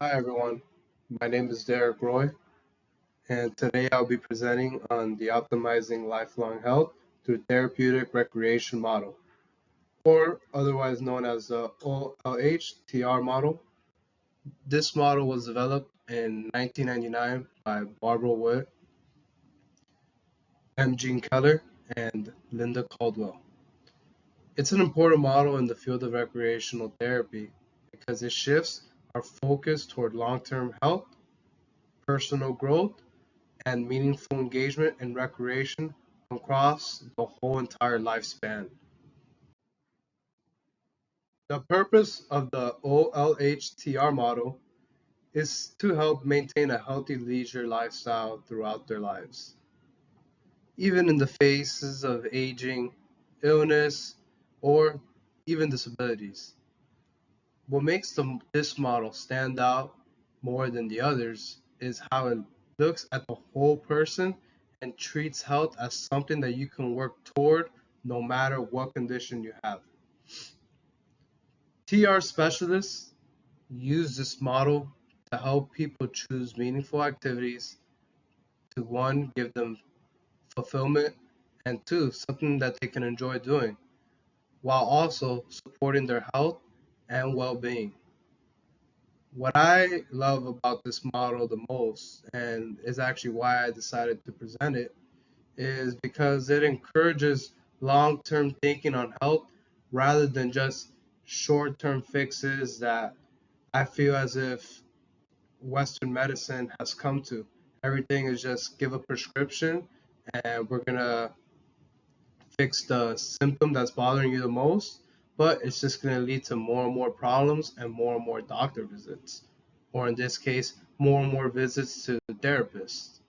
Hi everyone, my name is Derek Roy, and today I'll be presenting on the optimizing lifelong health through therapeutic recreation model, or otherwise known as the OLH-TR model. This model was developed in 1999 by Barbara Wood, M. Gene Keller, and Linda Caldwell. It's an important model in the field of recreational therapy because it shifts our focus toward long-term health, personal growth, and meaningful engagement in recreation across the whole entire lifespan. The purpose of the OLHTR model is to help maintain a healthy leisure lifestyle throughout their lives, even in the faces of aging, illness, or even disabilities. What makes this model stand out more than the others is how it looks at the whole person and treats health as something that you can work toward no matter what condition you have. TR specialists use this model to help people choose meaningful activities to one, give them fulfillment, and two, something that they can enjoy doing, while also supporting their health and well being. What I love about this model the most, and is actually why I decided to present it, is because it encourages long term thinking on health rather than just short term fixes that I feel as if Western medicine has come to. Everything is just give a prescription and we're going to fix the symptom that's bothering you the most, but it's just going to lead to more and more problems and more doctor visits, or in this case, more and more visits to therapists.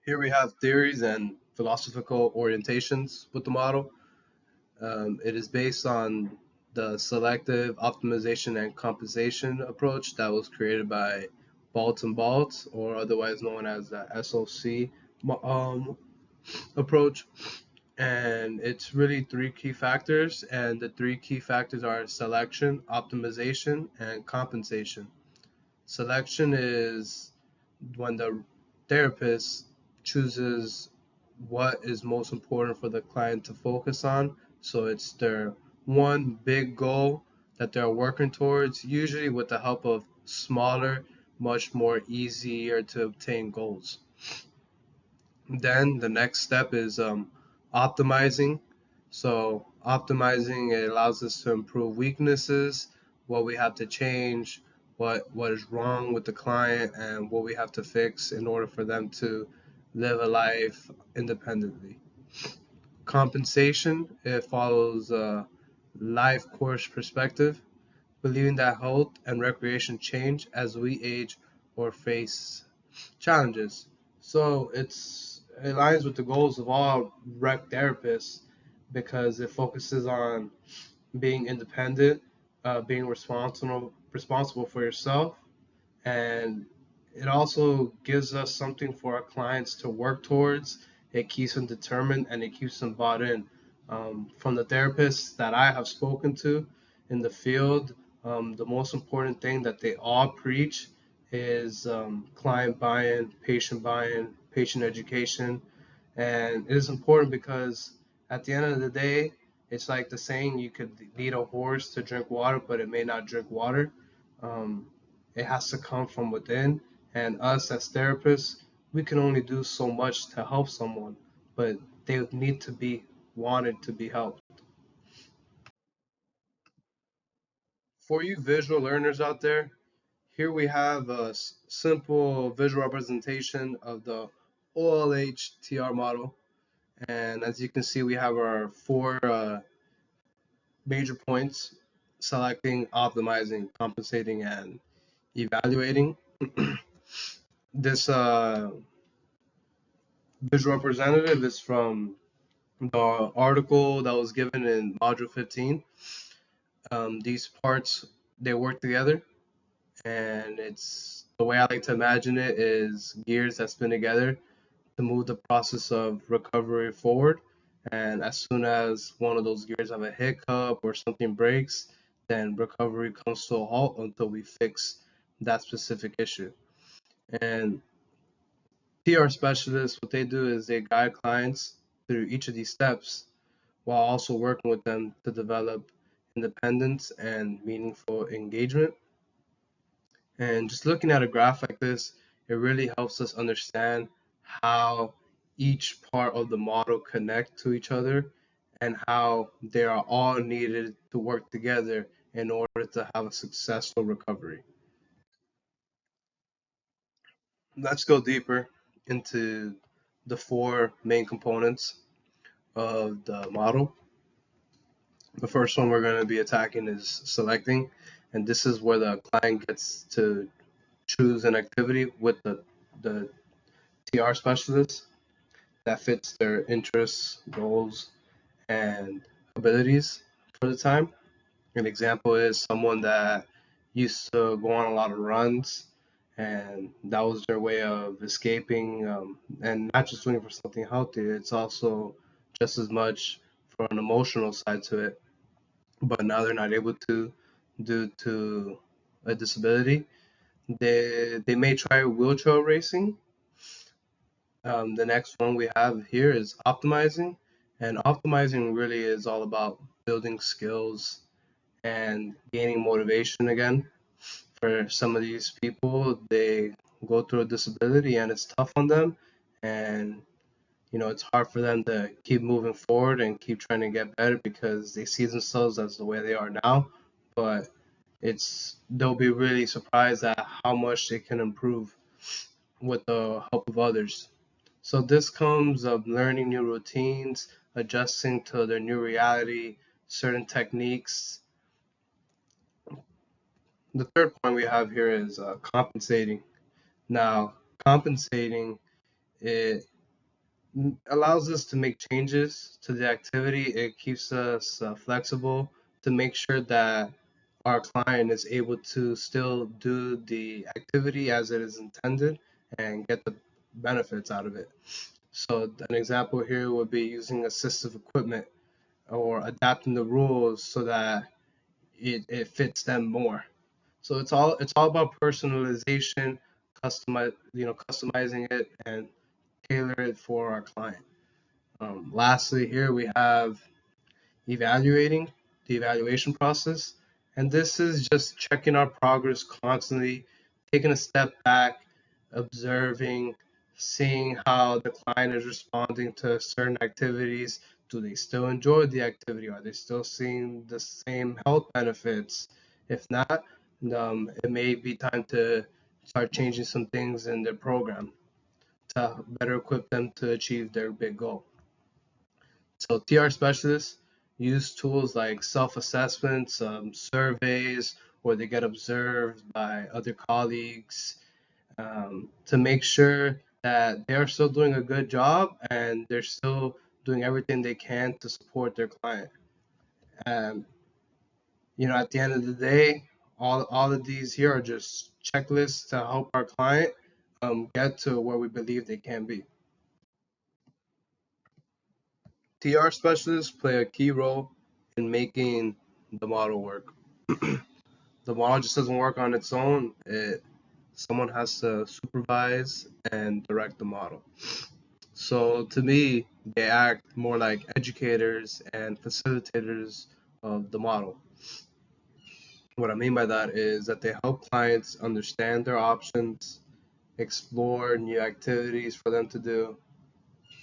Here we have theories and philosophical orientations with the model. It is based on the selective optimization and compensation approach that was created by Baltz and Baltz, or otherwise known as the SOC approach. And it's really three key factors, and the three key factors are selection, optimization, and compensation. Selection is when the therapist chooses what is most important for the client to focus on. So it's their one big goal that they're working towards, usually with the help of smaller, much more easier to obtain goals. Then the next step is optimizing. So optimizing, it allows us to improve weaknesses, what we have to change, what is wrong with the client, and what we have to fix in order for them to live a life independently. Compensation, it follows a life course perspective, believing that health and recreation change as we age or face challenges. So it aligns with the goals of all rec therapists because it focuses on being independent, being responsible for yourself, and it also gives us something for our clients to work towards. It keeps them determined and it keeps them bought in. From the therapists that I have spoken to in the field, the most important thing that they all preach is client buy-in, patient education, and it is important because at the end of the day, it's like the saying, you could lead a horse to drink water, but it may not drink water. Um, it has to come from within. And us as therapists, we can only do so much to help someone, but they need to be wanted to be helped. For you visual learners out there, here we have a simple visual representation of the OLHTR model. And as you can see, we have our four major points: selecting, optimizing, compensating, and evaluating. This visual representative is from the article that was given in module 15. These parts, they work together, and it's the way I like to imagine it is gears that spin together to move the process of recovery forward. And as soon as one of those gears have a hiccup or something breaks, then recovery comes to a halt until we fix that specific issue. And PR specialists, what they do is they guide clients through each of these steps while also working with them to develop independence and meaningful engagement. And just looking at a graph like this, it really helps us understand how each part of the model connect to each other and how they are all needed to work together in order to have a successful recovery. Let's go deeper into the four main components of the model. The first one we're going to be attacking is selecting, and this is where the client gets to choose an activity with the TR specialist that fits their interests, goals, and abilities for the time. An example is someone that used to go on a lot of runs, and that was their way of escaping, and not just doing it for something healthy. It's also just as much for an emotional side to it. But now they're not able to due to a disability. They may try wheelchair racing. The next one we have here is optimizing, and optimizing really is all about building skills and gaining motivation again. For some of these people, they go through a disability and it's tough on them, and it's hard for them to keep moving forward and keep trying to get better because they see themselves as the way they are now. But they'll be really surprised at how much they can improve with the help of others. So this comes of learning new routines, adjusting to their new reality, certain techniques. The third point we have here is compensating. Now, compensating it allows us to make changes to the activity. It keeps us flexible to make sure that our client is able to still do the activity as it is intended and get the benefits out of it. So an example here would be using assistive equipment or adapting the rules so that it fits them more. So it's all about personalization, customizing it and tailor it for our client. Lastly, here we have evaluating the evaluation process, and this is just checking our progress constantly, taking a step back, observing, seeing how the client is responding to certain activities. Do they still enjoy the activity? Are they still seeing the same health benefits? If not, it may be time to start changing some things in their program to better equip them to achieve their big goal. So TR specialists use tools like self-assessments, surveys, where they get observed by other colleagues to make sure that they're still doing a good job and they're still doing everything they can to support their client. And at the end of the day, all of these here are just checklists to help our client get to where we believe they can be. TR specialists play a key role in making the model work. The model just doesn't work on its own. Someone has to supervise and direct the model. So to me, they act more like educators and facilitators of the model. What I mean by that is that they help clients understand their options, explore new activities for them to do,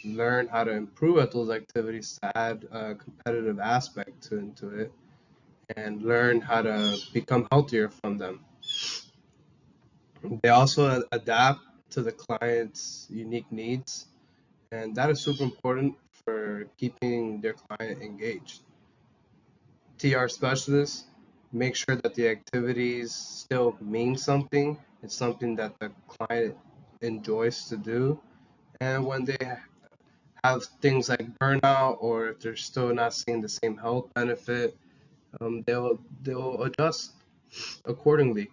learn how to improve at those activities to add a competitive aspect into it, and learn how to become healthier from them. They also adapt to the client's unique needs, and that is super important for keeping their client engaged. TR specialists make sure that the activities still mean something. It's something that the client enjoys to do. And when they have things like burnout, or if they're still not seeing the same health benefit, they'll adjust accordingly.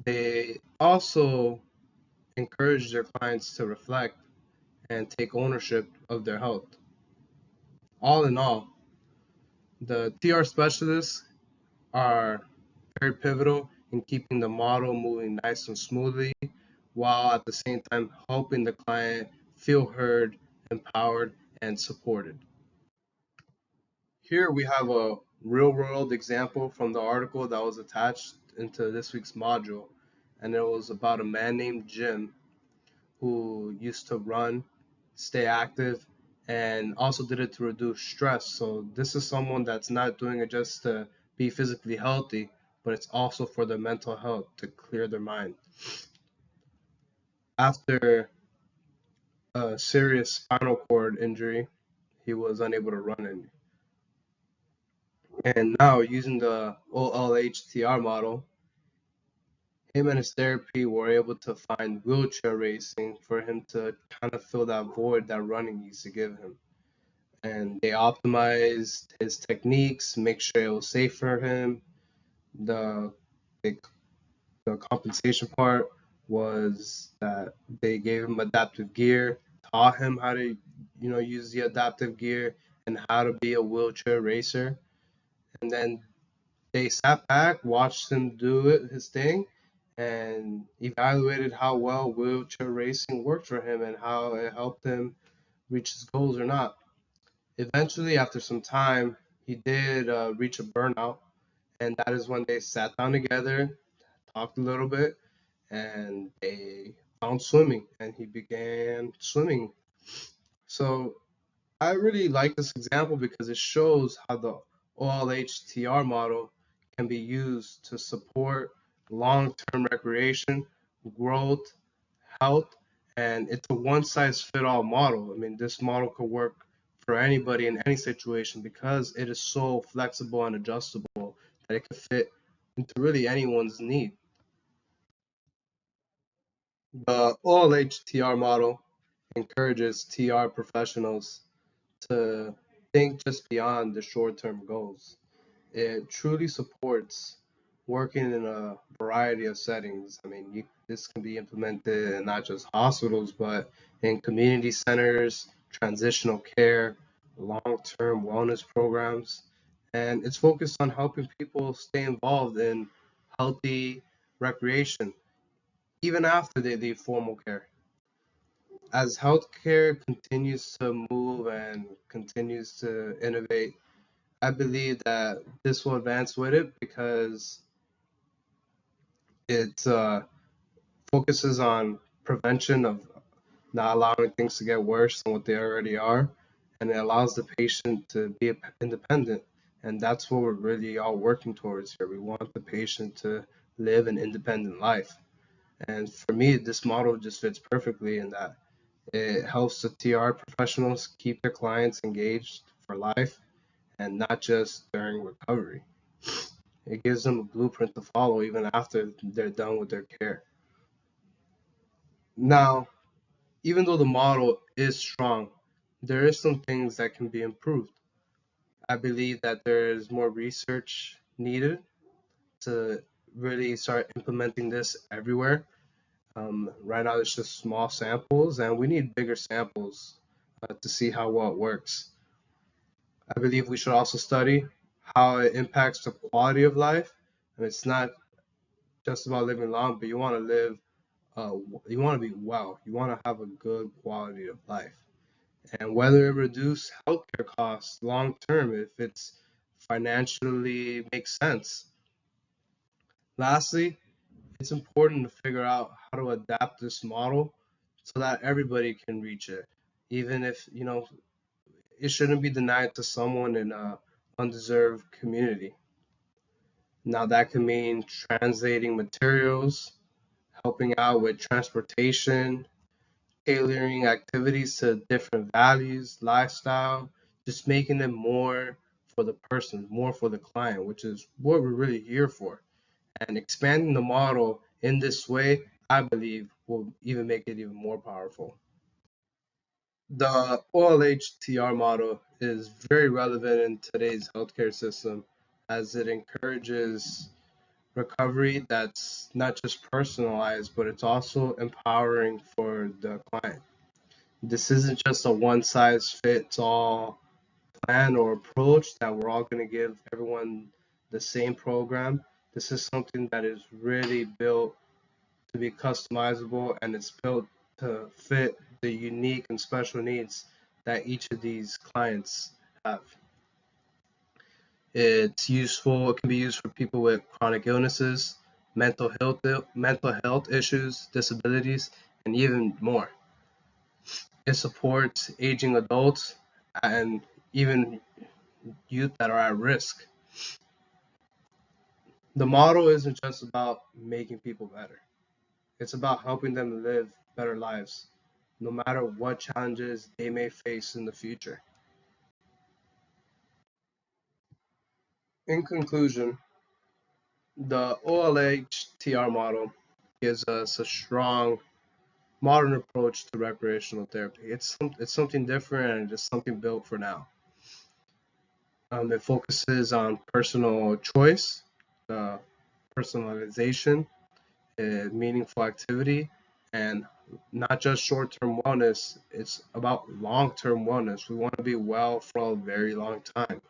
They also encourage their clients to reflect and take ownership of their health. All in all, the TR specialist are very pivotal in keeping the model moving nice and smoothly, while at the same time helping the client feel heard, empowered, and supported. Here we have a real world example from the article that was attached into this week's module, and it was about a man named Jim who used to run, stay active, and also did it to reduce stress. So this is someone that's not doing it just to be physically healthy, but it's also for their mental health to clear their mind. After a serious spinal cord injury, he was unable to run any. And now using the OLHTR model, him and his therapy were able to find wheelchair racing for him to kind of fill that void that running used to give him. And they optimized his techniques, make sure it was safe for him. The the, the compensation part was that they gave him adaptive gear, taught him how to use the adaptive gear and how to be a wheelchair racer. And then they sat back, watched him do his thing, and evaluated how well wheelchair racing worked for him and how it helped him reach his goals or not. Eventually, after some time, he did reach a burnout, and that is when they sat down together, talked a little bit, and they found swimming, and he began swimming. So I really like this example because it shows how the OLHTR model can be used to support long-term recreation, growth, health, and it's a one-size-fit-all model. I mean, this model could work for anybody in any situation because it is so flexible and adjustable that it can fit into really anyone's need. The OLHTR model encourages TR professionals to think just beyond the short-term goals. It truly supports working in a variety of settings. I mean, this can be implemented in not just hospitals, but in community centers, transitional care, long-term wellness programs. And it's focused on helping people stay involved in healthy recreation, even after they leave formal care. As healthcare continues to move and continues to innovate, I believe that this will advance with it because it focuses on prevention of not allowing things to get worse than what they already are, and it allows the patient to be independent. And that's what we're really all working towards here. We want the patient to live an independent life. And for me, this model just fits perfectly in that it helps the TR professionals keep their clients engaged for life and not just during recovery. It gives them a blueprint to follow even after they're done with their care. Now, even though the model is strong, there is some things that can be improved. I believe that there is more research needed to really start implementing this everywhere. Right now, it's just small samples, and we need bigger samples to see how well it works. I believe we should also study how it impacts the quality of life. And it's not just about living long, but you want to live, uh, you want to be well. You want to have a good quality of life. And whether it reduce healthcare costs long term, if it's financially makes sense. Lastly, it's important to figure out how to adapt this model so that everybody can reach it, even if it shouldn't be denied to someone in a undeserved community. Now that can mean translating materials, helping out with transportation, tailoring activities to different values, lifestyle, just making it more for the person, more for the client, which is what we're really here for. And expanding the model in this way, I believe, will even make it even more powerful. The OLHTR model is very relevant in today's healthcare system as it encourages recovery that's not just personalized, but it's also empowering for the client. This isn't just a one size fits all plan or approach that we're all going to give everyone the same program. This is something that is really built to be customizable, and it's built to fit the unique and special needs that each of these clients have. It's useful. It can be used for people with chronic illnesses, mental health issues, disabilities, and even more. It supports aging adults and even youth that are at risk. The model isn't just about making people better. It's about helping them live better lives, no matter what challenges they may face in the future. In conclusion, the OLHTR model gives us a strong modern approach to recreational therapy. It's something different and it's something built for now. It focuses on personal choice, uh, personalization, meaningful activity, and not just short-term wellness. It's about long-term wellness. We want to be well for a very long time.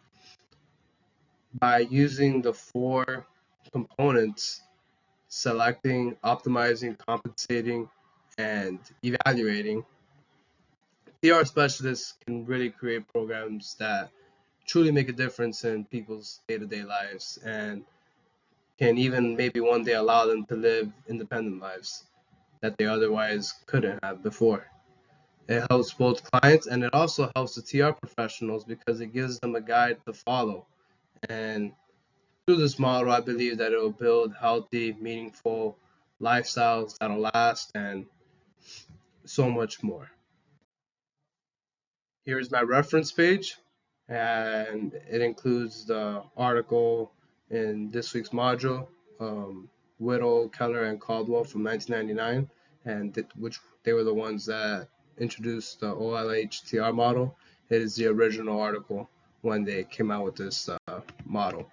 By using the four components: selecting, optimizing, compensating, and evaluating, PR specialists can really create programs that truly make a difference in people's day-to-day lives and can even maybe one day allow them to live independent lives that they otherwise couldn't have before. It helps both clients and it also helps the TR professionals because it gives them a guide to follow. And through this model, I believe that it will build healthy, meaningful lifestyles that'll last and so much more. Here's my reference page, and it includes the article in this week's module, Whittle, Keller, and Caldwell from 1999, and which they were the ones that introduced the OLHTR model. It is the original article when they came out with this model.